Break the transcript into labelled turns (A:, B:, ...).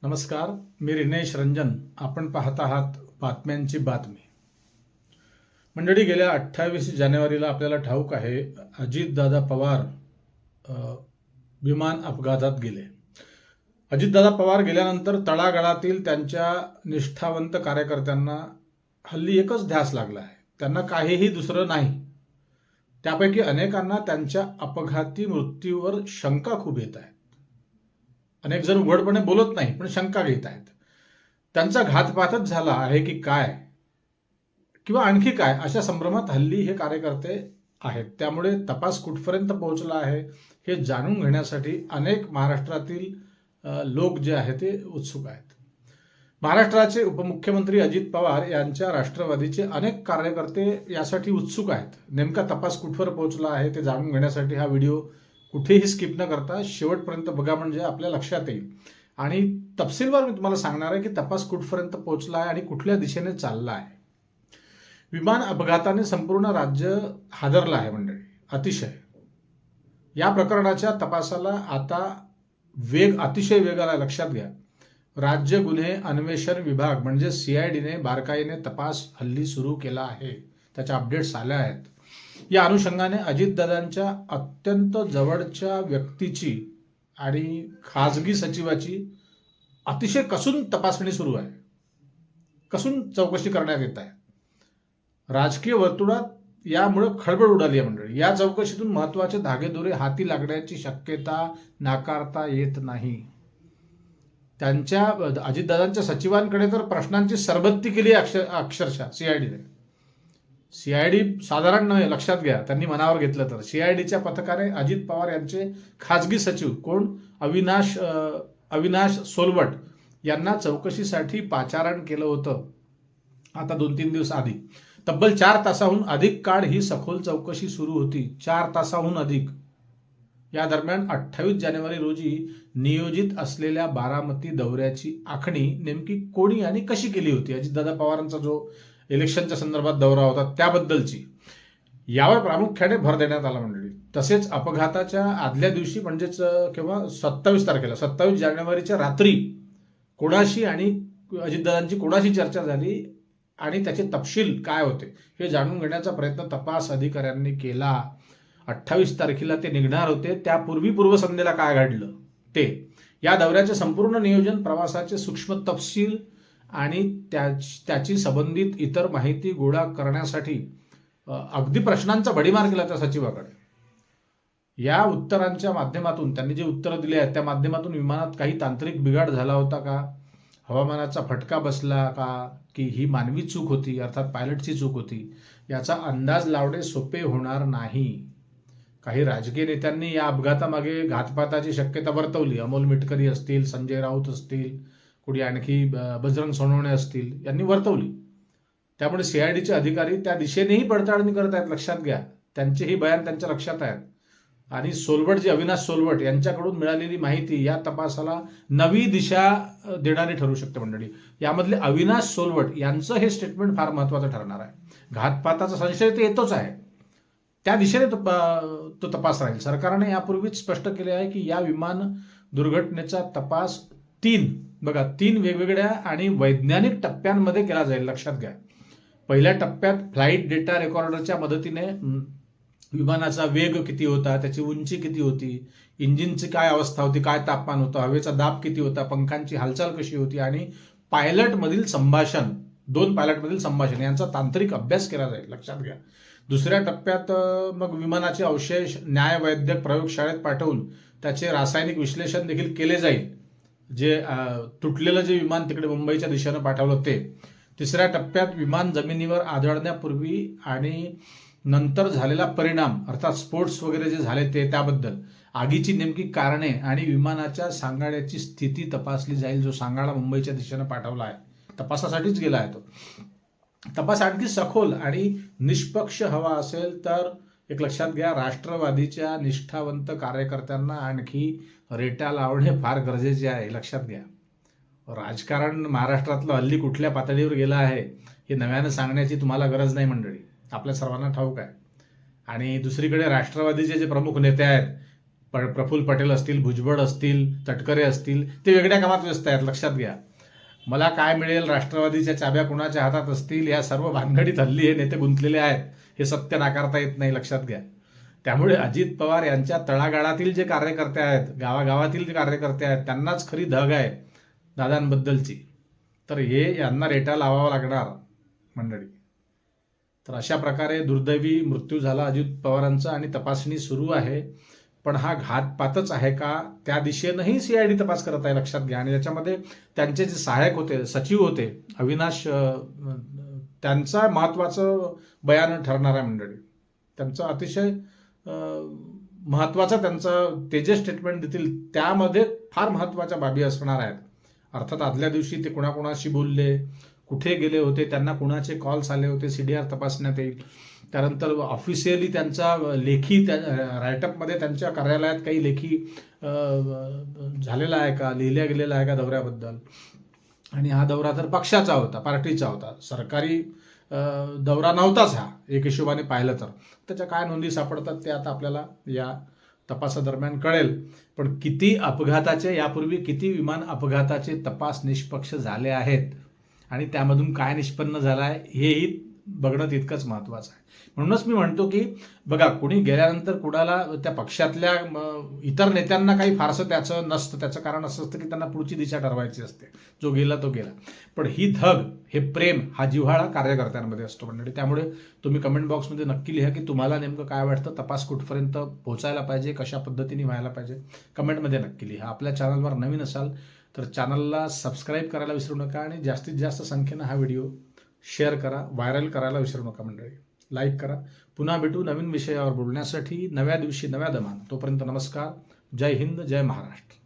A: नमस्कार, मी रिनेश रंजन. आपण पाहत आहात बातम्यांची बातमी. मंडळी, गेल्या 28 जानेवारीला आपल्याला ठाऊक आहे अजितदादा पवार विमान अपघातात गेले. अजितदादा पवार गेल्यानंतर तळागाळातील त्यांच्या निष्ठावंत कार्यकर्त्यांना हल्ली एकच ध्यास लागला आहे, त्यांना काहीही दुसरं नाही. त्यापैकी अनेकांना त्यांच्या अपघाती मृत्यूवर शंका खूप येत आहेत. अनेक जण उघडपणे बोलत नाही, पण शंका घेत आहेत. त्यांचा घातपातच झाला आहे की काय, किंवा आणखी काय, अशा संभ्रमात हल्ली हे कार्यकर्ते आहेत. त्यामुळे तपास कुठपर्यंत पोहोचला आहे हे जाणून घेण्यासाठी अनेक महाराष्ट्रातील लोक जे आहेत ते उत्सुक आहेत. महाराष्ट्राचे उपमुख्यमंत्री अजित पवार यांच्या राष्ट्रवादीचे अनेक कार्यकर्ते यासाठी उत्सुक आहेत. नेमका तपास कुठवर पोहोचला आहे ते जाणून घेण्यासाठी हा व्हिडिओ कुठेही स्किप न करता शेवटपर्यंत बघा, म्हणजे आपल्या लक्षात येईल. आणि तपशीलवार मी तुम्हाला सांगणार आहे की तपास कुठपर्यंत पोहोचला आहे आणि कुठल्या दिशेने चालला आहे. विमान अपघाताने संपूर्ण राज्य हादरलं आहे मंडळी, अतिशय. या प्रकरणाच्या तपासाला आता अतिशय वेग आला. लक्षात घ्या, राज्य गुन्हे अन्वेषण विभाग म्हणजे CIDने बारकाईने तपास हल्ली सुरू केला आहे. त्याच्या अपडेट्स आल्या आहेत. या अनुषंगाने अजितदादांच्या अत्यंत जवळच्या व्यक्तीची आणि खाजगी सचिवाची अतिशय कसून तपासणी सुरू आहे, कसून चौकशी करण्यात येत आहे. राजकीय वर्तुळात यामुळे खळबळ उडाली आहे मंडळी. या चौकशीतून महत्वाचे धागेदोरे हाती लागण्याची शक्यता नाकारता येत नाही. त्यांच्या अजितदादांच्या सचिवांकडे तर प्रश्नांची सरबत्ती केली अक्षरशः CIDने. CID साधारण नव्हे, लक्षात घ्या, त्यांनी मनावर घेतलं तर. CIDच्या पथकाने अजित पवार यांचे खाजगी सचिव कोण अविनाश सोलवट यांना चौकशीसाठी पाचारण केलं होतं. आता 2-3 दिवस आधी तब्बल 4 तासाहून अधिक काळ ही सखोल चौकशी सुरू होती. 4 तासाहून अधिक. या दरम्यान 28 जानेवारी रोजी नियोजित असलेल्या बारामती दौऱ्याची आखणी नेमकी कोणी आणि कशी केली होती, अजितदादा पवारांचा जो इलेक्शनच्या संदर्भात दौरा होता त्याबद्दलची, यावर प्रामुख्याने भर देण्यात आला मंडळी. तसेच अपघाताच्या आदल्या दिवशी म्हणजेच केव्हा 27 जानेवारीच्या रात्री कोणाशी आणि अजितदादांची कोणाशी चर्चा झाली आणि त्याचे तपशील काय होते हे जाणून घेण्याचा प्रयत्न तपास अधिकाऱ्यांनी केला. 28 तारखेला ते निघणार होते, त्यापूर्वी पूर्वसंध्येला काय घडलं ते, या दौऱ्याचे संपूर्ण नियोजन, प्रवासाचे सूक्ष्म तपशील आणि त्याची संबंधित इतर माहिती गोळा करण्यासाठी अगदी प्रश्नांचा भडीमार केला त्या सचिवाकडे. या उत्तरांच्या माध्यमातून, त्यांनी जे उत्तरं दिली आहेत त्या माध्यमातून विमानात काही तांत्रिक बिघाड झाला होता का, हवामानाचा फटका बसला का, की ही मानवी चूक होती, अर्थात पायलटची चूक होती, याचा अंदाज लावणे सोपे होणार नाही. काही राजकीय नेत्यांनी या अपघातामागे घातपाताची शक्यता वर्तवली. अमोल मिटकरी असतील, संजय राऊत असतील, कुणी आणखी बजरंग सोनवणे असतील, यांनी वर्तवली. त्यामुळे CIDचे अधिकारी त्या दिशेनेही पडताळणी करत आहेत. लक्षात घ्या, त्यांचेही बयान त्यांच्या लक्षात आहेत. आणि सोलवट, जे अविनाश सोलवट यांच्याकडून मिळालेली माहिती या तपासाला नवी दिशा देणारी ठरू शकते मंडळी. यामधले अविनाश सोलवट यांचं हे स्टेटमेंट फार महत्वाचं ठरणार आहे. घातपाताचा संशय तर येतोच आहे, त्या दिशेने तो तपास राहील. सरकारने यापूर्वीच स्पष्ट केले आहे की या विमान दुर्घटनेचा तपास 3 वेगवेगळ्या आणि वैज्ञानिक टप्प्यांमध्ये केला जाईल. लक्षात घ्या, पहिल्या टप्प्यात फ्लाईट डेटा रेकॉर्डरच्या मदतीने विमानाचा वेग किती होता, त्याची उंची किती होती, इंजिनची काय अवस्था होती, काय तापमान होतं, हवेचा दाब किती होता, पंखांची हालचाल कशी होती आणि पायलटमधील संभाषण, 2 पायलटमधील संभाषण यांचा तांत्रिक अभ्यास केला जाईल. लक्षात घ्या. दुसऱ्या टप्प्यात मग विमानाचे अवशेष न्यायवैद्यक प्रयोगशाळेत पाठवून त्याचे रासायनिक विश्लेषण देखील केले जाईल. जे तुटलेलं जे विमान तिकडे मुंबईच्या दिशेनं पाठवलं ते. तिसऱ्या टप्प्यात विमान जमिनीवर आदळण्यापूर्वी आणि नंतर झालेला परिणाम, अर्थात स्फोट्स वगैरे जे झाले ते, त्याबद्दल आगीची नेमकी कारणे आणि विमानाच्या सांगाड्याची स्थिती तपासली जाईल. जो सांगाडा मुंबईच्या दिशेनं पाठवला आहे, तपासासाठीच गेला आहे तो. तपास आणखी सखोल आणि निष्पक्ष हवा असेल तर एक लक्षात घ्या, राष्ट्रवादीच्या निष्ठावंत कार्यकर्त्यांना आणखी रेटा लावणे फार गरजेचे आहे. लक्षात घ्या, राजकारण महाराष्ट्रातलं हल्ली कुठल्या पातळीवर गेलं आहे हे नव्यानं सांगण्याची तुम्हाला गरज नाही मंडळी, आपल्या सर्वांना ठाऊक आहे. आणि दुसरीकडे राष्ट्रवादीचे जे प्रमुख नेते आहेत प्रफुल्ल पटेल असतील, भुजबळ असतील, तटकरे असतील, ते वेगळ्या कामात व्यस्त आहेत, लक्षात घ्या. मला काय मिळेल, राष्ट्रवादीच्या चाब्या कुणाच्या हातात असतील, या सर्व भानगडीत हल्ली हे नेते गुंतलेले आहेत. हे सत्य नाकारता येत नाही, लक्षात घ्या. त्यामुळे अजित पवार यांच्या तळागाळातील जे कार्यकर्ते आहेत, गावागावातील जे कार्यकर्ते आहेत, त्यांनाच खरी धग आहे दादांबद्दलची. तर हे यांना रेटा लावावा लागणार मंडळी. तर अशा प्रकारे दुर्दैवी मृत्यू झाला अजित पवारांचा आणि तपासणी सुरू आहे. पण हा घातपातच आहे का, त्या दिशेनंही CID तपास करत आहे, लक्षात घ्या. आणि त्याच्यामध्ये त्यांचे जे सहाय्यक होते, सचिव होते अविनाश, त्यांचा महत्वाचं बयान ठरणार आहे मंडळी. त्यांचं अतिशय महत्वाचं त्यांचं ते जे स्टेटमेंट देतील त्यामध्ये फार महत्वाच्या बाबी असणार आहेत. अर्थात आदल्या दिवशी ते कुणाकुणाशी बोलले, कुठे गेले होते, त्यांना कुणाचे कॉल्स आले होते, CDR तपासण्यात येईल. त्यानंतर ऑफिशियली त्यांचा लेखी रायटअपमध्ये त्यांच्या कार्यालयात काही लेखी झालेला आहे का, लिहिल्या गेलेला आहे का दौऱ्याबद्दल. आणि हा दौरा तर पक्षाचा होता, पार्टीचा होता, सरकारी दौरा नव्हताच हा एक हिशोबाने पाहिलं तर. त्याच्या काय नोंदी सापडतात ते आता आपल्याला या तपासादरम्यान कळेल. पण किती अपघाताचे, यापूर्वी किती विमान अपघाताचे तपास निष्पक्ष झाले आहेत आणि त्यामधून काय निष्पन्न झालं आहे हेही बघणं तितकंच महत्वाचं आहे. म्हणूनच मी म्हणतो की बघा, कुणी गेल्यानंतर कुणाला त्या पक्षातल्या इतर नेत्यांना काही फारसं त्याचं नसतं. त्याचं कारण असं असतं की त्यांना पुढची दिशा ठरवायची असते, जो गेला तो गेला. पण ही धग, हे प्रेम, हा जिव्हाळा कार्यकर्त्यांमध्ये असतो मंडळी. त्यामुळे तुम्ही कमेंट बॉक्समध्ये नक्की लिहा की तुम्हाला नेमकं काय वाटतं, तपास कुठपर्यंत पोहोचायला पाहिजे, कशा पद्धतीने व्हायला पाहिजे, कमेंटमध्ये नक्की लिहा. आपल्या चॅनलवर नवीन असाल तर चॅनलला सबस्क्राईब करायला विसरू नका आणि जास्तीत जास्त संख्येनं हा व्हिडिओ शेअर करा, व्हायरल करायला विसरू नका मंडळी. लाईक करा. पुन्हा भेटू नवीन विषयावर बोलण्यासाठी नव्या दिवशी नव्या दमान. तोपर्यंत नमस्कार. जय हिंद, जय महाराष्ट्र.